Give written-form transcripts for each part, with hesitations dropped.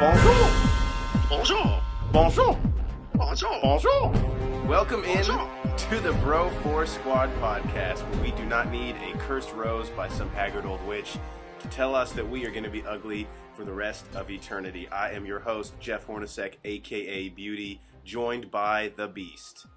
Bonjour. Bonjour. Bonjour. Bonjour. Bonjour. Welcome in Bonjour. to the Bro 4 Squad podcast, where we do not need a cursed rose by some haggard old witch to tell us that we are going to be ugly for the rest of eternity. I am your host, Jeff Hornacek, a.k.a. Beauty, joined by the Beast.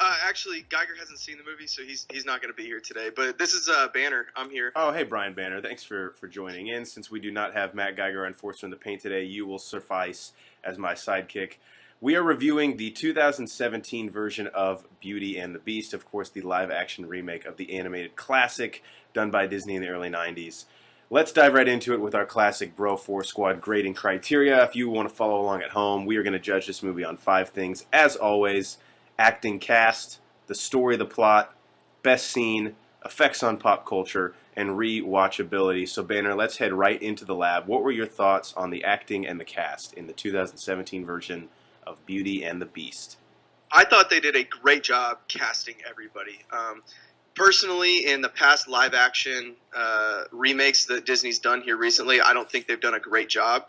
Actually, Geiger hasn't seen the movie, so he's not going to be here today. But this is Banner. I'm here. Oh, hey, Brian Banner. Thanks for joining in. Since we do not have Matt Geiger, Enforcer in the Paint today, you will suffice as my sidekick. We are reviewing the 2017 version of Beauty and the Beast, of course, the live-action remake of the animated classic done by Disney in the early 90s. Let's dive right into it with our classic Bro 4 Squad grading criteria. If you want to follow along at home, we are going to judge this movie on 5 things. As always, acting, cast, the story, the plot, best scene, effects on pop culture, and rewatchability. So, Banner, let's head right into the lab. What were your thoughts on the acting and the cast in the 2017 version of Beauty and the Beast? I thought they did a great job casting everybody. Personally, in the past live-action remakes that Disney's done here recently, I don't think they've done a great job.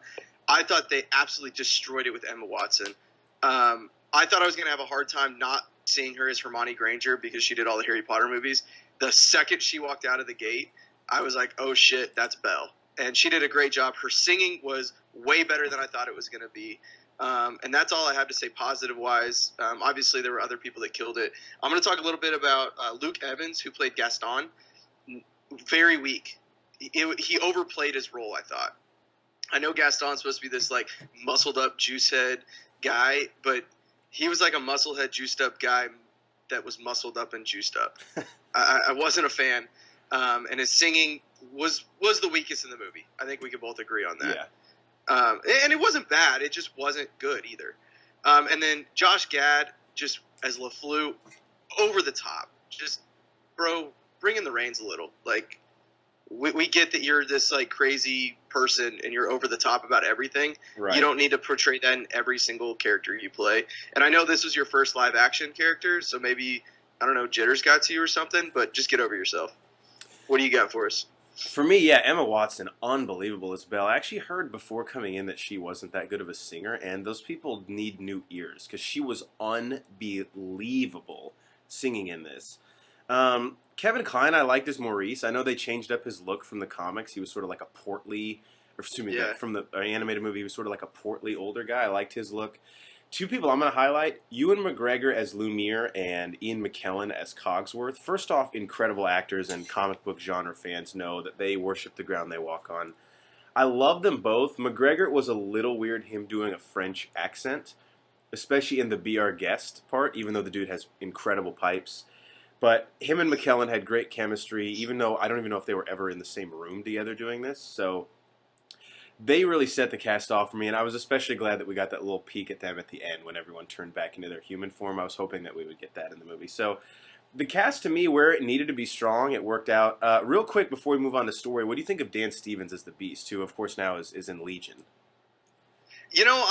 I thought they absolutely destroyed it with Emma Watson. I thought I was going to have a hard time not seeing her as Hermione Granger because she did all the Harry Potter movies. The second she walked out of the gate, I was like, oh shit, that's Belle. And she did a great job. Her singing was way better than I thought it was going to be. And that's all I have to say positive-wise. Obviously, there were other people that killed it. I'm going to talk a little bit about Luke Evans, who played Gaston. Very weak. He overplayed his role, I thought. I know Gaston's supposed to be this, like, muscled-up, juice-head guy, but he was like a muscle-head, juiced-up guy that was muscled up and juiced up. I wasn't a fan. And his singing was the weakest in the movie. I think we can both agree on that. Yeah. And it wasn't bad. It just wasn't good either. And then Josh Gad, just as LeFleur, over the top. Just, bro, bring in the reins a little. Like, we get that you're this, like, crazy person and you're over the top about everything. Right. You don't need to portray that in every single character you play. And I know this was your first live-action character, so maybe, I don't know, jitters got to you or something, but just get over yourself. What do you got for us? For me, yeah, Emma Watson, unbelievable as Belle. I actually heard before coming in that she wasn't that good of a singer, and those people need new ears, because she was unbelievable singing in this. Kevin Kline, I liked as Maurice. I know they changed up his look from the comics. He was sort of like a portly, or excuse me, from the animated movie, he was sort of like a portly older guy. I liked his look. 2 people I'm going to highlight, Ewan McGregor as Lumiere and Ian McKellen as Cogsworth. First off, incredible actors, and comic book genre fans know that they worship the ground they walk on. I love them both. McGregor, it was a little weird him doing a French accent, especially in the Be Our Guest part, even though the dude has incredible pipes. But him and McKellen had great chemistry, even though I don't even know if they were ever in the same room together doing this. So they really set the cast off for me, and I was especially glad that we got that little peek at them at the end when everyone turned back into their human form. I was hoping that we would get that in the movie. So the cast, to me, where it needed to be strong, it worked out. Real quick, before we move on to story, what do you think of Dan Stevens as the Beast, who, of course, now is in Legion? You know,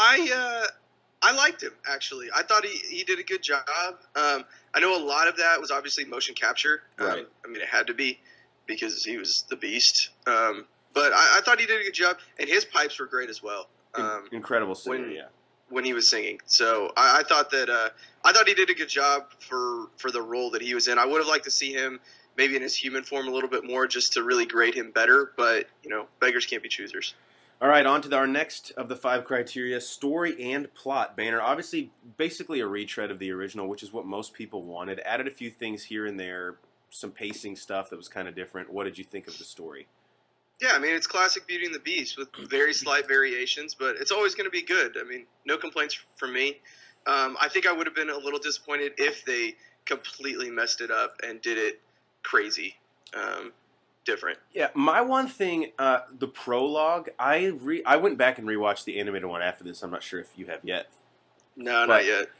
I liked him, actually. I thought he did a good job. I know a lot of that was obviously motion capture. Right. I mean, it had to be because he was the Beast. But I thought he did a good job, and his pipes were great as well. Incredible singer, when he was singing. So I thought that I thought he did a good job for the role that he was in. I would have liked to see him maybe in his human form a little bit more just to really grade him better. But, you know, beggars can't be choosers. All right, on to our next of the 5 criteria, story and plot. Banner, obviously, basically a retread of the original, which is what most people wanted. Added a few things here and there, some pacing stuff that was kind of different. What did you think of the story? Yeah, I mean, it's classic Beauty and the Beast with very slight variations, but it's always going to be good. I mean, no complaints from me. I think I would have been a little disappointed if they completely messed it up and did it crazy. Different. Yeah, my one thing, the prologue, I went back and rewatched the animated one after this. I'm not sure if you have yet. No, not yet.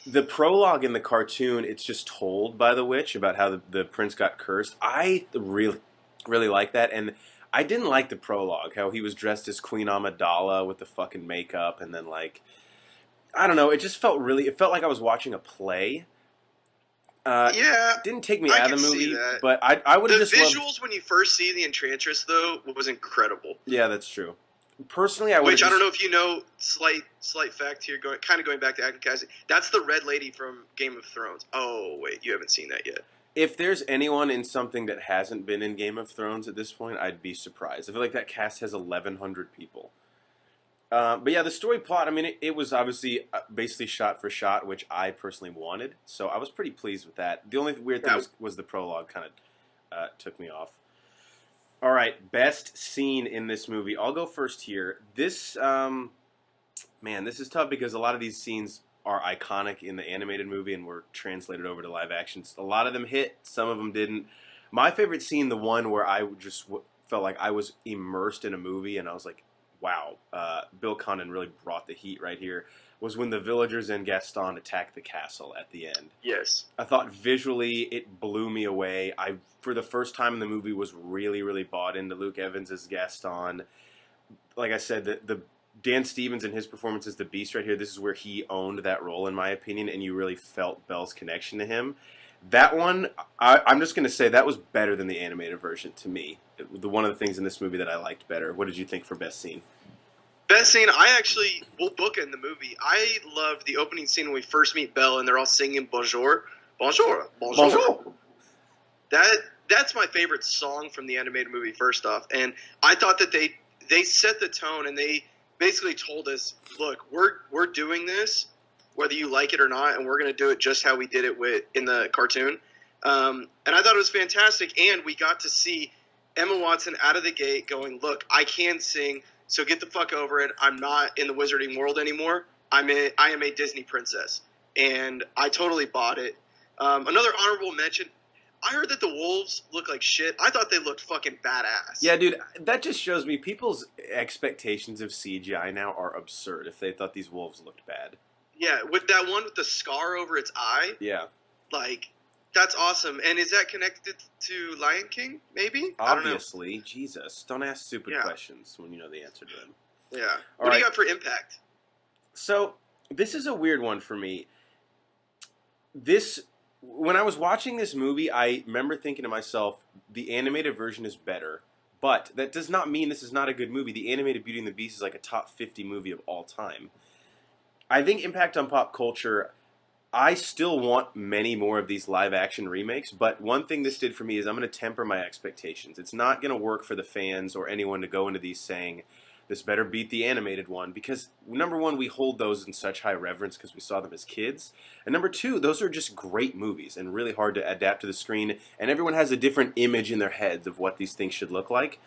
The prologue in the cartoon, it's just told by the witch about how the prince got cursed. I really, really like that, and I didn't like the prologue, how he was dressed as Queen Amidala with the fucking makeup, and then, like, I don't know, it felt like I was watching a play. Yeah, didn't take me out of the movie, but I would have just the visuals when you first see the Enchantress though was incredible. Yeah, that's true. Personally, I would. Which I don't know if you know. Slight fact here, going back to acting casting. That's the red lady from Game of Thrones. Oh wait, you haven't seen that yet. If there's anyone in something that hasn't been in Game of Thrones at this point, I'd be surprised. I feel like that cast has 1,100 people. But yeah, the story plot, I mean, it was obviously basically shot for shot, which I personally wanted. So I was pretty pleased with that. The only weird thing was the prologue kind of took me off. All right, best scene in this movie. I'll go first here. This, man, this is tough because a lot of these scenes are iconic in the animated movie and were translated over to live action. A lot of them hit, some of them didn't. My favorite scene, the one where I just felt like I was immersed in a movie and I was like, wow, Bill Condon really brought the heat right here, was when the villagers and Gaston attacked the castle at the end. Yes. I thought visually it blew me away. I, for the first time in the movie, was really, really bought into Luke Evans as Gaston. Like I said, the Dan Stevens and his performance as the Beast right here, this is where he owned that role, in my opinion, and you really felt Belle's connection to him. That one, I'm just going to say that was better than the animated version to me. One of the things in this movie that I liked better. What did you think for best scene? Best scene, I actually will book in the movie. I loved the opening scene when we first meet Belle and they're all singing Bonjour. Bonjour. Bonjour. Bonjour. That's my favorite song from the animated movie, first off. And I thought that they set the tone and they basically told us, look, we're doing this whether you like it or not, and we're going to do it just how we did it in the cartoon. And I thought it was fantastic, and we got to see Emma Watson out of the gate going, look, I can sing, so get the fuck over it. I'm not in the wizarding world anymore. I am a Disney princess, and I totally bought it. Another honorable mention, I heard that the wolves look like shit. I thought they looked fucking badass. Yeah, dude, that just shows me people's expectations of CGI now are absurd if they thought these wolves looked bad. Yeah, with that one with the scar over its eye. Yeah. Like, that's awesome. And is that connected to Lion King, maybe? Obviously. Jesus. Don't ask stupid questions when you know the answer to them. Yeah. What do you got for impact? So, this is a weird one for me. When I was watching this movie, I remember thinking to myself, the animated version is better. But that does not mean this is not a good movie. The animated Beauty and the Beast is like a top 50 movie of all time. I think impact on pop culture, I still want many more of these live-action remakes, but one thing this did for me is I'm going to temper my expectations. It's not going to work for the fans or anyone to go into these saying, this better beat the animated one, because number one, we hold those in such high reverence because we saw them as kids, and number two, those are just great movies and really hard to adapt to the screen, and everyone has a different image in their heads of what these things should look like.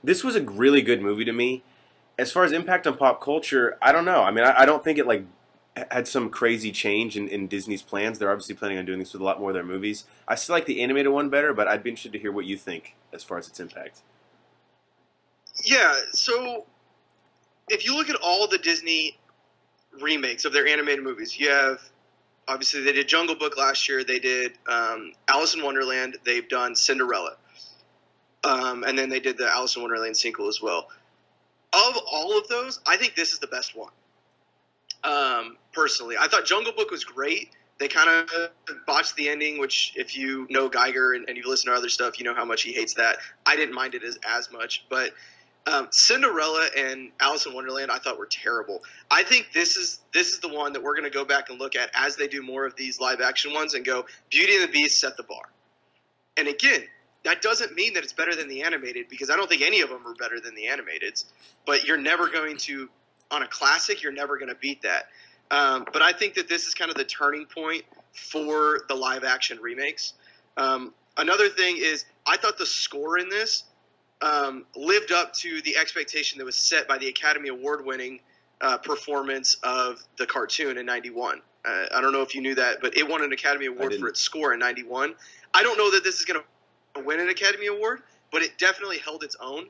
This was a really good movie to me. As far as impact on pop culture, I don't know. I mean, I don't think it like had some crazy change in Disney's plans. They're obviously planning on doing this with a lot more of their movies. I still like the animated one better, but I'd be interested to hear what you think as far as its impact. Yeah, so if you look at all the Disney remakes of their animated movies, you have, obviously they did Jungle Book last year, they did Alice in Wonderland, they've done Cinderella, and then they did the Alice in Wonderland sequel as well. Of all of those, I think this is the best one. Personally, I thought Jungle Book was great. They kind of botched the ending, which if you know Geiger and you've listened to other stuff, you know how much he hates that. I didn't mind it as much, but Cinderella and Alice in Wonderland I thought were terrible. I think this is the one that we're going to go back and look at as they do more of these live action ones and go, Beauty and the Beast set the bar. And again, that doesn't mean that it's better than the animated, because I don't think any of them are better than the animateds. But you're never going to, on a classic, you're never going to beat that. But I think that this is kind of the turning point for the live-action remakes. Another thing is, I thought the score in this lived up to the expectation that was set by the Academy Award-winning performance of the cartoon in '91. I don't know if you knew that, but it won an Academy Award for its score in '91. I don't know that this is going to win an Academy Award, but it definitely held its own.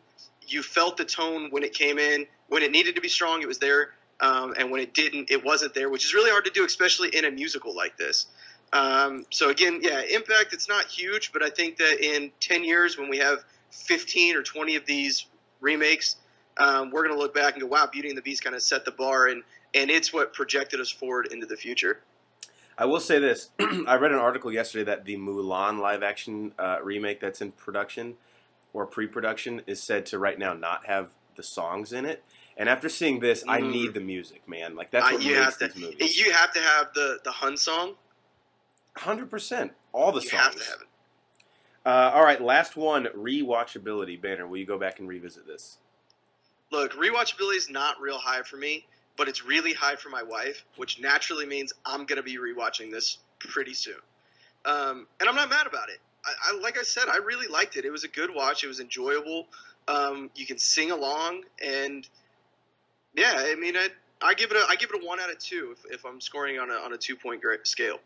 You felt the tone when it came in. When it needed to be strong, it was there. And when it didn't, it wasn't there, which is really hard to do, especially in a musical like this. So again, yeah, impact, it's not huge, but I think that in 10 years when we have 15 or 20 of these remakes, we're going to look back and go, wow, Beauty and the Beast kind of set the bar, and it's what projected us forward into the future. I will say this. I read an article yesterday that the Mulan live-action remake that's in production or pre-production is said to right now not have the songs in it. And after seeing this, I need the music, man. Like that's what makes these movies. You have to have the Hun song. 100%. All the songs. You have to have it. All right, last one, rewatchability. Banner, will you go back and revisit this? Look, rewatchability is not real high for me, but it's really high for my wife, which naturally means I'm going to be rewatching this pretty soon. And I'm not mad about it. I like I said, I really liked it. It was a good watch. It was enjoyable. You can sing along, and yeah, I mean, I give it a 1 out of 2 if I'm scoring on a 2-point scale.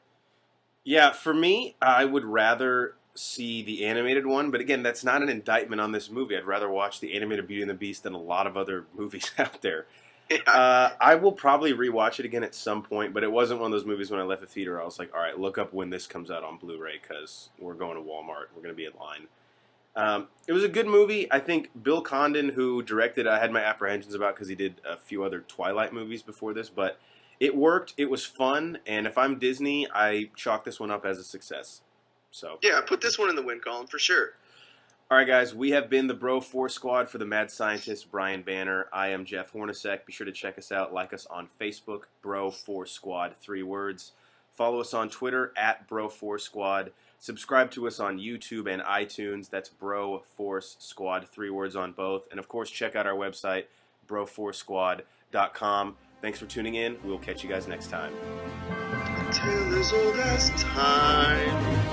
Yeah, for me, I would rather see the animated one, but again, that's not an indictment on this movie. I'd rather watch the animated Beauty and the Beast than a lot of other movies out there. Yeah. I will probably rewatch it again at some point, but it wasn't one of those movies when I left the theater I was like, all right, look up when this comes out on Blu-ray because we're going to Walmart. We're going to be in line. It was a good movie. I think Bill Condon, who directed, I had my apprehensions about because he did a few other Twilight movies before this, but it worked. It was fun, and if I'm Disney, I chalk this one up as a success. So yeah, put this one in the win column for sure. All right, guys, we have been the Bro Force Squad for the mad scientist Brian Banner. I am Jeff Hornacek. Be sure to check us out. Like us on Facebook, Bro Force Squad, 3 words. Follow us on Twitter at Bro Force Squad. Subscribe to us on YouTube and iTunes. That's Bro Force Squad, 3 words on both. And of course, check out our website, broforcesquad.com. Thanks for tuning in. We'll catch you guys next time. Until as old as time.